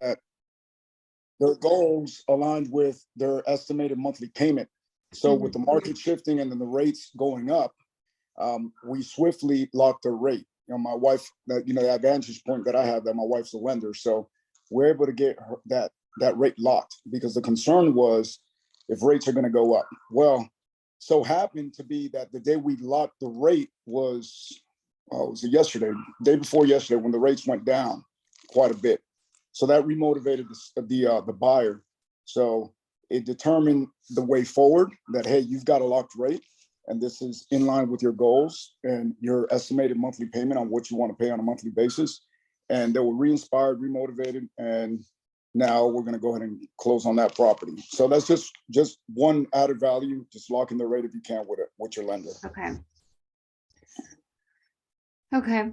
that their goals aligned with their estimated monthly payment. So with the market shifting and then the rates going up, we swiftly locked the rate. My wife, that the advantage point that I have, that my wife's a lender, so we're able to get that rate locked, because the concern was if rates are going to go up. Well, so happened to be that the day we locked the rate was yesterday, day before yesterday, when the rates went down quite a bit. So that remotivated the buyer. So it determined the way forward that, hey, you've got a locked rate, and this is in line with your goals and your estimated monthly payment on what you want to pay on a monthly basis. And they were re-inspired, remotivated, and now we're going to go ahead and close on that property. So that's just one added value, just locking the rate if you can with your lender. Okay.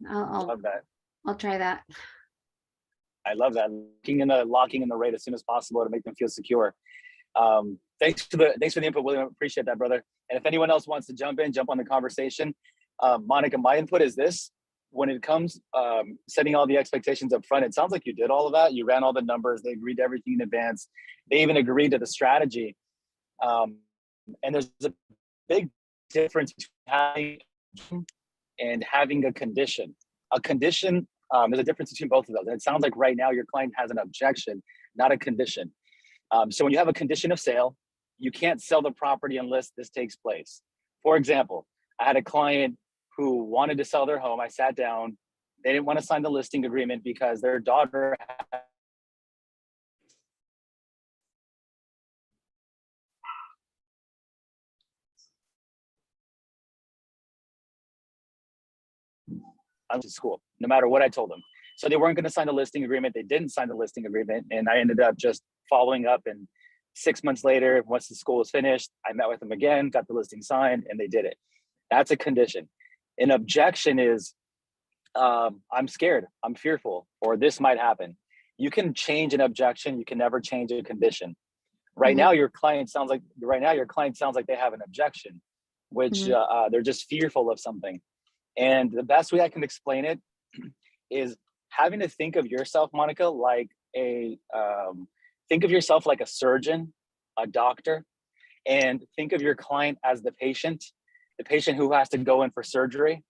I love that. I'll try that. I love that. Locking in the rate as soon as possible to make them feel secure. Thanks for the input, William. Appreciate that, brother. And if anyone else wants to jump on the conversation, Monica, my input is this: when it comes setting all the expectations up front, it sounds like you did all of that. You ran all the numbers. They agreed to everything in advance. They even agreed to the strategy. And there's a big difference between having and having a condition. A condition, there's a difference between both of those. And it sounds like right now your client has an objection, not a condition. So when you have a condition of sale, you can't sell the property unless this takes place. For example, I had a client who wanted to sell their home. I sat down. They didn't want to sign the listing agreement because their daughter had to school, no matter what I told them. So they weren't going to sign the listing agreement. They didn't sign the listing agreement. And I ended up just following up. And 6 months later, once the school was finished, I met with them again, got the listing signed, and they did it. That's a condition. An objection is, I'm scared, I'm fearful, or this might happen. You can change an objection. You can never change a condition. Right now, your client sounds like they have an objection, which they're just fearful of something. And the best way I can explain it is having to think of yourself, Monica, like think of yourself like a surgeon, a doctor, and think of your client as the patient who has to go in for surgery.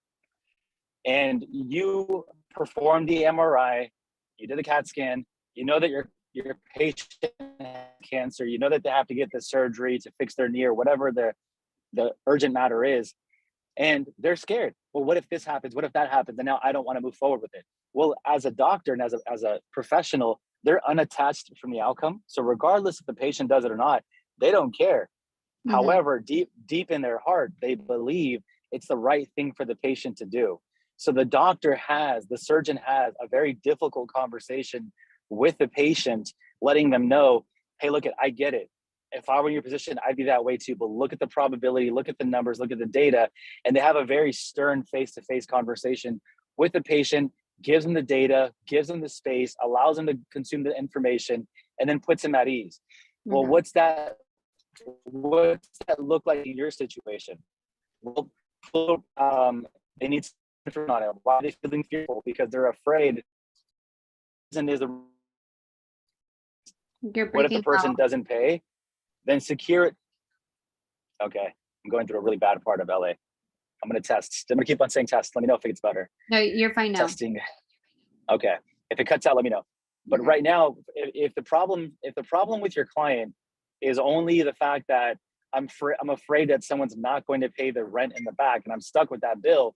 And you perform the MRI, you did the CAT scan, you know that your patient has cancer, you know that they have to get the surgery to fix their knee or whatever the urgent matter is. And they're scared. Well, what if this happens? What if that happens? And now I don't want to move forward with it. Well, as a doctor and as a professional, they're unattached from the outcome. So regardless if the patient does it or not, they don't care. However, deep in their heart, they believe it's the right thing for the patient to do. So the surgeon has a very difficult conversation with the patient, letting them know, hey, look, I get it. If I were in your position, I'd be that way too. But look at the probability, look at the numbers, look at the data. And they have a very stern face-to-face conversation with the patient, gives them the data, gives them the space, allows them to consume the information, and then puts them at ease. Well, what's that look like in your situation? Well, they need something on it. Why are they feeling fearful? Because they're afraid. What if the person doesn't pay? Then secure it. Okay, I'm going through a really bad part of LA. I'm going to test. I'm going to keep on saying test. Let me know if it gets better. No, you're fine now. Testing. Okay, if it cuts out, let me know. But right now, if the problem with your client is only the fact that I'm afraid that someone's not going to pay the rent in the back and I'm stuck with that bill,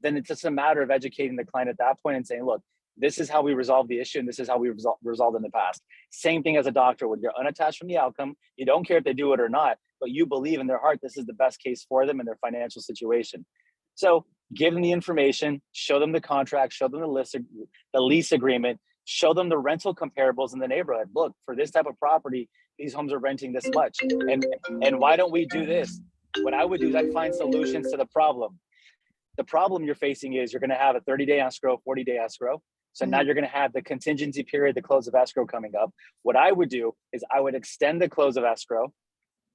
then it's just a matter of educating the client at that point and saying, look, this is how we resolve the issue, and this is how we resolved in the past. Same thing as a doctor. When you're unattached from the outcome, you don't care if they do it or not, but you believe in their heart this is the best case for them in their financial situation. So give them the information, show them the contract, show them the lease agreement, show them the rental comparables in the neighborhood. Look, for this type of property, these homes are renting this much. And why don't we do this? What I would do is I'd find solutions to the problem. The problem you're facing is you're going to have a 30-day escrow, 40-day escrow. So now you're going to have the contingency period, the close of escrow coming up. What I would do is I would extend the close of escrow,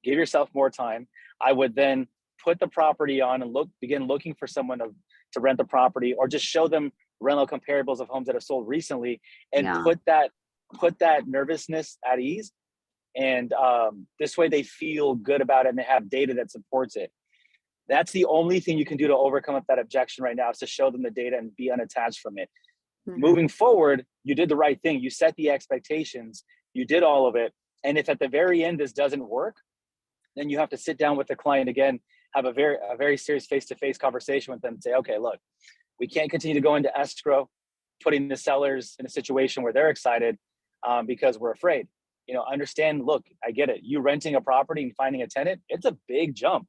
give yourself more time. I would then put the property on and begin looking for someone to rent the property, or just show them rental comparables of homes that have sold recently, and Yeah. put that nervousness at ease. And this way they feel good about it and they have data that supports it. That's the only thing you can do to overcome that objection right now, is to show them the data and be unattached from it. Mhm. Moving forward, you did the right thing. You set the expectations, you did all of it. And if at the very end this doesn't work, then you have to sit down with the client again, have a very serious face-to-face conversation with them and say, okay, look, we can't continue to go into escrow, putting the sellers in a situation where they're excited because we're afraid. Understand, look, I get it. You renting a property and finding a tenant, it's a big jump.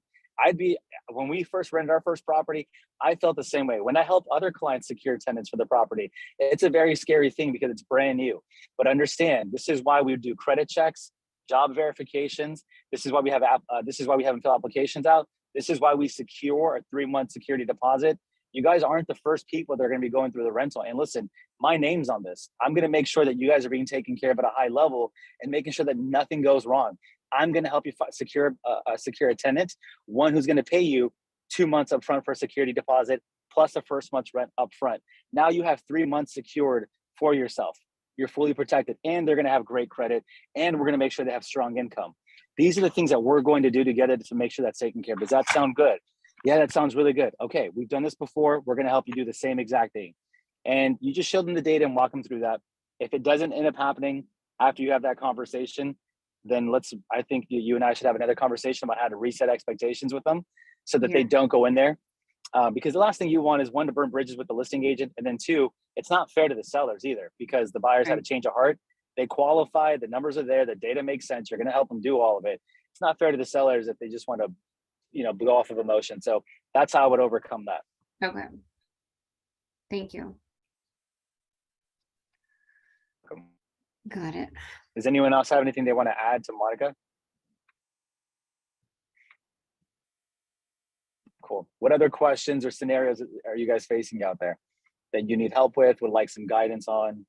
When we first rented our first property, I felt the same way. When I help other clients secure tenants for the property, it's a very scary thing because it's brand new. But understand, this is why we do credit checks, job verifications. This is why we have them fill applications out. This is why we secure a 3-month security deposit. You guys aren't the first people that are going to be going through the rental. And listen, my name's on this. I'm going to make sure that you guys are being taken care of at a high level and making sure that nothing goes wrong. I'm going to help you secure a tenant, one who's going to pay you 2 months up front for a security deposit, plus a first month's rent up front. Now you have 3 months secured for yourself. You're fully protected, and they're going to have great credit, and we're going to make sure they have strong income. These are the things that we're going to do together to make sure that's taken care of. Does that sound good? Yeah, that sounds really good. Okay, we've done this before. We're going to help you do the same exact thing. And you just show them the data and walk them through that. If it doesn't end up happening after you have that conversation, then I think you and I should have another conversation about how to reset expectations with them so that they don't go in there. Because the last thing you want is, one, to burn bridges with the listing agent. And then 2, it's not fair to the sellers either, because the buyers had a change of heart. They qualify, the numbers are there, the data makes sense. You're going to help them do all of it. It's not fair to the sellers if they just want to, go off of emotion. So that's how I would overcome that. Okay. Thank you. Got it. Does anyone else have anything they want to add to Monica? Cool. What other questions or scenarios are you guys facing out there that you need help with, would like some guidance on?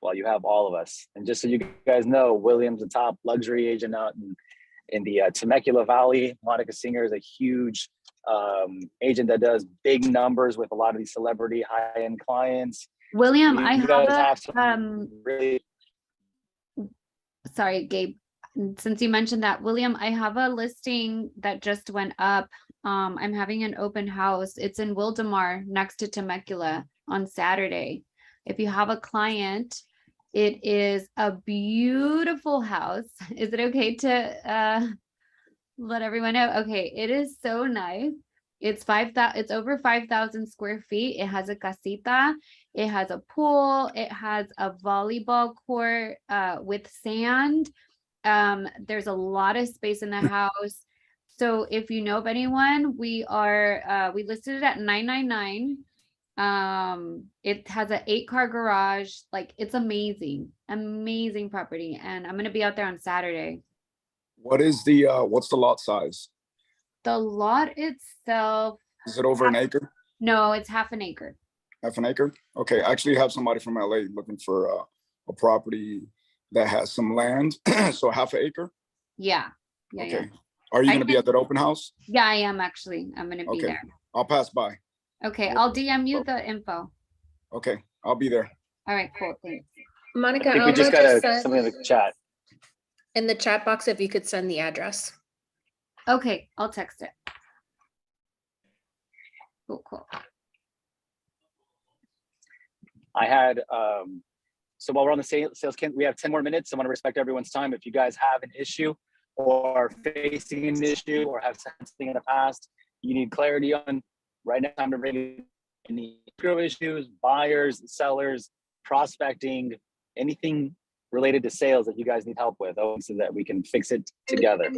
Well, you have all of us. And just so you guys know, William's the top luxury agent out in the Temecula Valley. Monica Singer is a huge agent that does big numbers with a lot of these celebrity high-end clients. William, sorry, Gabe, since you mentioned that, William, I have a listing that just went up. I'm having an open house. It's in Wildemar next to Temecula on Saturday. If you have a client, it is a beautiful house. Is it okay to let everyone know? Okay, it is so nice. It's over 5,000 square feet. It has a casita. It has a pool. It has a volleyball court with sand. There's a lot of space in the house. So if you know of anyone, we listed it at $999. It has an 8-car garage. Like, it's amazing property. And I'm gonna be out there on Saturday. What's the lot size? The lot itself, Is it over an acre? no, it's half an acre. Half an acre? Okay, I actually have somebody from LA looking for a property that has some land. So half an acre? Yeah. Okay. Are you going to be at that open house? Yeah, I am actually. I'm going to be there. I'll pass by. Okay, I'll DM you the info. Okay, I'll be there. All right, cool. Thanks. Monica, I think we just got something in the chat. in the chat box if you could send the address. Okay, I'll text it. Cool. I had, so while we're on the sales we have 10 more minutes. I want to respect everyone's time. If you guys have an issue or are facing an issue or have said something in the past you need clarity on, right now, time to bring any issues, buyers, sellers, prospecting, anything related to sales that you guys need help with, so that we can fix it together.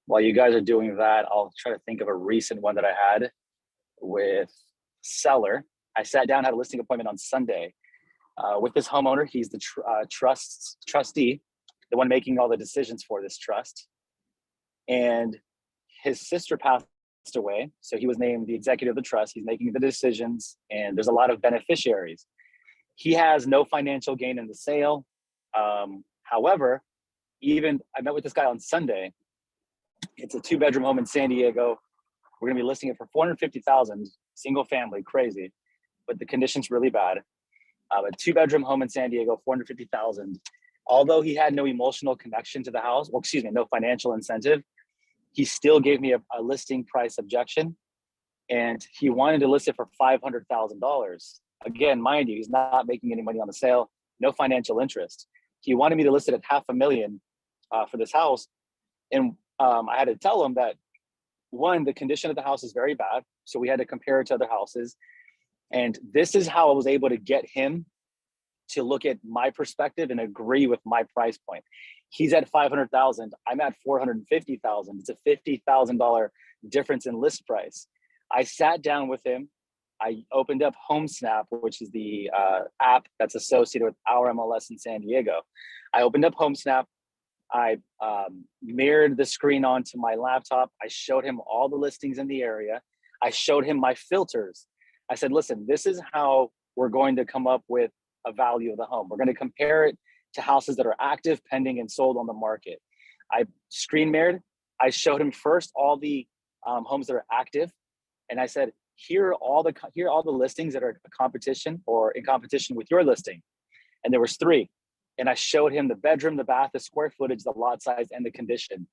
While you guys are doing that, I'll try to think of a recent one that I had with seller. I sat down, had a listing appointment on Sunday with this homeowner. He's the trustee, the one making all the decisions for this trust. And his sister passed away, so he was named the executive of the trust. He's making the decisions, and there's a lot of beneficiaries. He has no financial gain in the sale. However, I met with this guy on Sunday, It's a 2-bedroom home in San Diego. We're gonna be listing it for 450,000, single family, crazy, but the condition's really bad. A 2-bedroom home in San Diego, 450,000. Although he had no emotional connection to the house, well, excuse me, no financial incentive, he still gave me a listing price objection, and he wanted to list it for $500,000. Again, mind you, he's not making any money on the sale, no financial interest. He wanted me to list it at $500,000 for this house, and I had to tell him that, one, the condition of the house is very bad, so we had to compare it to other houses, and this is how I was able to get him to look at my perspective and agree with my price point. He's at 500,000, I'm at 450,000. It's a $50,000 difference in list price. I sat down with him. I opened up HomeSnap, which is the app that's associated with our MLS in San Diego. I opened up HomeSnap. I mirrored the screen onto my laptop. I showed him all the listings in the area. I showed him my filters. I said, listen, this is how we're going to come up with a value of the home. We're going to compare it to houses that are active, pending, and sold on the market. I screen mirrored. I showed him first all the homes that are active, and I said, here are all the listings that are a competition or in competition with your listing. And there was 3. And I showed him the bedroom, the bath, the square footage, the lot size, and the condition.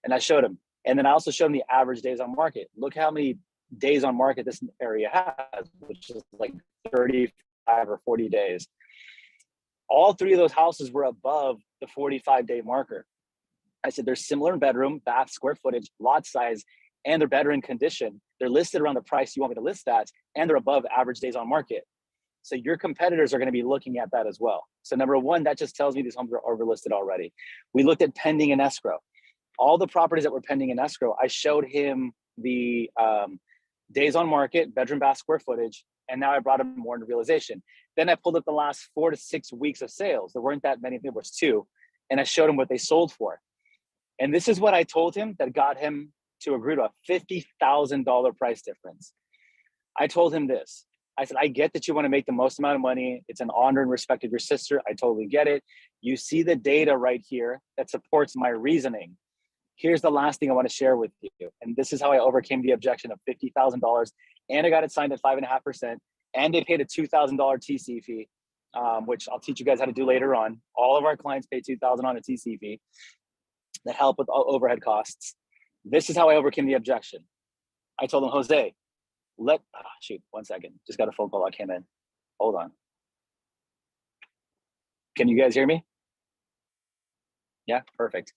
And I showed him. And then I also showed him the average days on market. Look how many days on market this area has, which is like 35 or 40 days. All 3 of those houses were above the 45-day marker. I said, they're similar in bedroom, bath, square footage, lot size, and they're better in condition. They're listed around the price you want me to list at, and they're above average days on market. So your competitors are going to be looking at that as well. So number 1, that just tells me these homes are overlisted already. We looked at pending and escrow. All the properties that were pending in escrow, I showed him the days on market, bedroom, bath, square footage, and now I brought him more into realization. Then I pulled up the last 4 to 6 weeks of sales. There weren't that many, there was 2, and I showed him what they sold for. And this is what I told him that got him to agree to a $50,000 price difference. I told him this. I said, I get that you want to make the most amount of money. It's an honor and respect of your sister. I totally get it. You see the data right here that supports my reasoning. Here's the last thing I want to share with you. And this is how I overcame the objection of $50,000. And I got it signed at 5.5%. And they paid a $2,000 TC fee, which I'll teach you guys how to do later on. All of our clients pay $2,000 on a TC fee that help with overhead costs. This is how I overcame the objection. I told him, Jose, shoot, 1 second. Just got a phone call that came in. Hold on. Can you guys hear me? Yeah, perfect.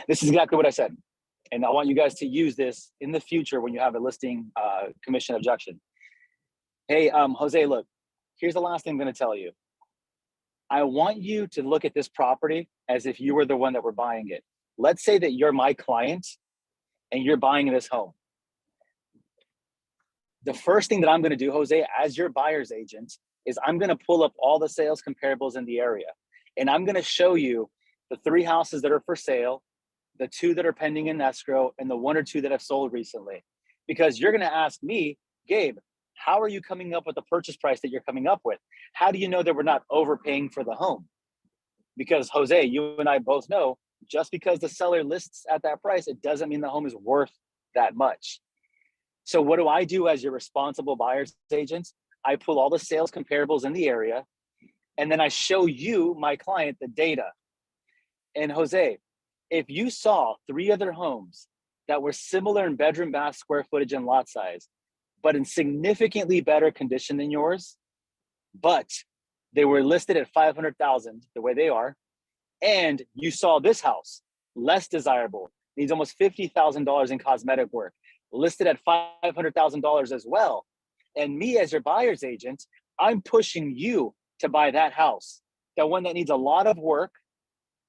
This is exactly what I said. And I want you guys to use this in the future when you have a listing commission objection. Hey, Jose, look, here's the last thing I'm going to tell you. I want you to look at this property as if you were the one that were buying it. Let's say that you're my client and you're buying this home. The first thing that I'm going to do, Jose, as your buyer's agent, is I'm going to pull up all the sales comparables in the area. And I'm going to show you the 3 houses that are for sale, the 2 that are pending in escrow, and the 1 or 2 that have sold recently. Because you're going to ask me, Gabe, how are you coming up with the purchase price that you're coming up with? How do you know that we're not overpaying for the home? Because Jose, you and I both know, just because the seller lists at that price, it doesn't mean the home is worth that much. So what do I do as your responsible buyer's agent? I pull all the sales comparables in the area, and then I show you, my client, the data. And Jose, if you saw 3 other homes that were similar in bedroom, bath, square footage, and lot size, but in significantly better condition than yours, but they were listed at 500,000 the way they are, and you saw this house, less desirable, needs almost $50,000 in cosmetic work, listed at $500,000 as well. And me as your buyer's agent, I'm pushing you to buy that house, the one that needs a lot of work,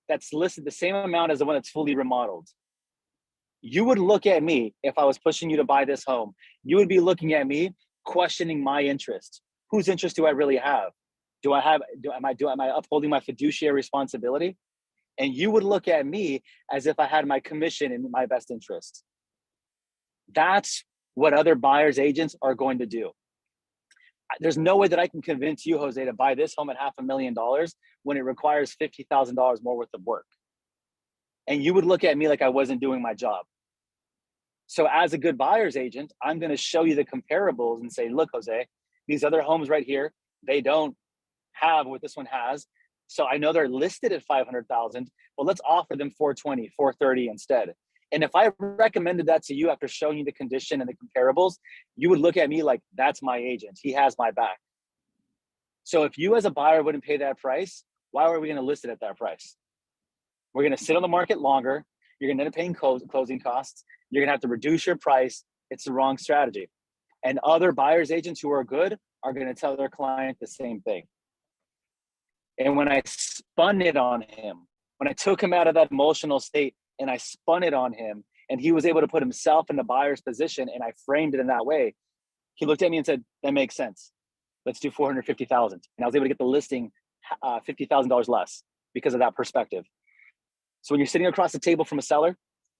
that's listed the same amount as the one that's fully remodeled. You would look at me, if I was pushing you to buy this home, you would be looking at me questioning my interest. Whose interest do I really have? Am I upholding my fiduciary responsibility? And you would look at me as if I had my commission in my best interest. That's what other buyers agents are going to do. There's no way that I can convince you, Jose, to buy this home at $500,000 when it requires $50,000 more worth of work. And you would look at me like I wasn't doing my job. So as a good buyer's agent, I'm going to show you the comparables and say, look, Jose, these other homes right here, they don't have what this one has. So I know they're listed at 500,000, but let's offer them 420, 430 instead. And if I recommended that to you after showing you the condition and the comparables, you would look at me like, that's my agent. He has my back. So if you as a buyer wouldn't pay that price, why are we going to list it at that price? We're going to sit on the market longer. You're going to end up paying closing costs. You're going to have to reduce your price. It's the wrong strategy. And other buyer's agents who are good are going to tell their client the same thing. And when I spun it on him, when I took him out of that emotional state and I spun it on him, and he was able to put himself in the buyer's position, and I framed it in that way, he looked at me and said, that makes sense. Let's do 450,000. And I was able to get the listing $50,000 less because of that perspective. So when you're sitting across the table from a seller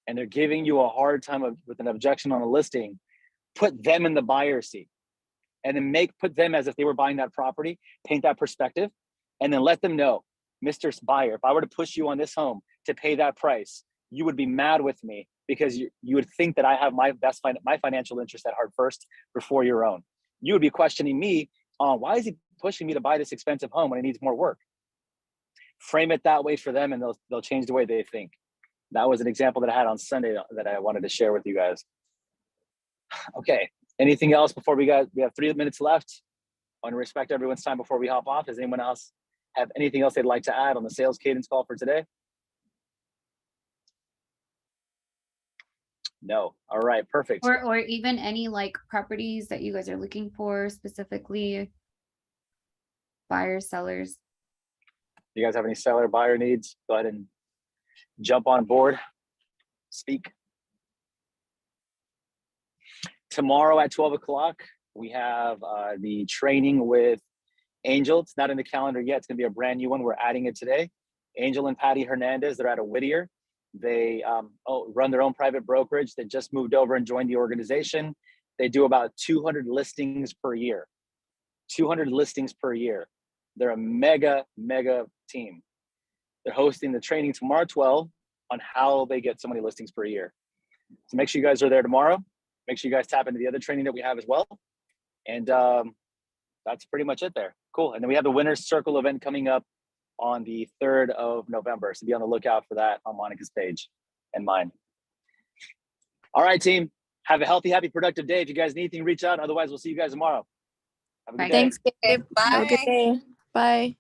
and they're giving you a hard time with an objection on a listing, put them in the buyer's seat and then put them as if they were buying that property, paint that perspective, and then let them know, Mr. Buyer, if I were to push you on this home to pay that price, you would be mad with me because you would think that I have my financial interest at heart first before your own. You would be questioning me on why is he pushing me to buy this expensive home when it needs more work? Frame it that way for them and they'll change the way they think. That was an example that I had on Sunday that I wanted to share with you guys. Okay, anything else before we have 3 minutes left? I want to respect everyone's time before we hop off. Does anyone else have anything else they'd like to add on the sales cadence call for today? No. All right, perfect. Or even any like properties that you guys are looking for specifically, buyers, sellers. You guys have any seller buyer needs? Go ahead and jump on board, speak. Tomorrow at 12 o'clock, we have the training with Angel. It's not in the calendar yet. It's gonna be a brand new one. We're adding it today. Angel and Patty Hernandez, they're out of Whittier. They run their own private brokerage. They just moved over and joined the organization. They do about 200 listings per year. 200 listings per year. They're a mega team. They're hosting the training tomorrow at 12 on how they get so many listings per year. So make sure you guys are there tomorrow. Make sure you guys tap into the other training that we have as well. And that's pretty much it there. Cool. And then we have the Winner's Circle event coming up on the 3rd of November. So be on the lookout for that on Monica's page and mine. All right, team. Have a healthy, happy, productive day. If you guys need anything, reach out. Otherwise, we'll see you guys tomorrow. Have a good day. Thanks, Gabe. Bye. Have a good day. Bye.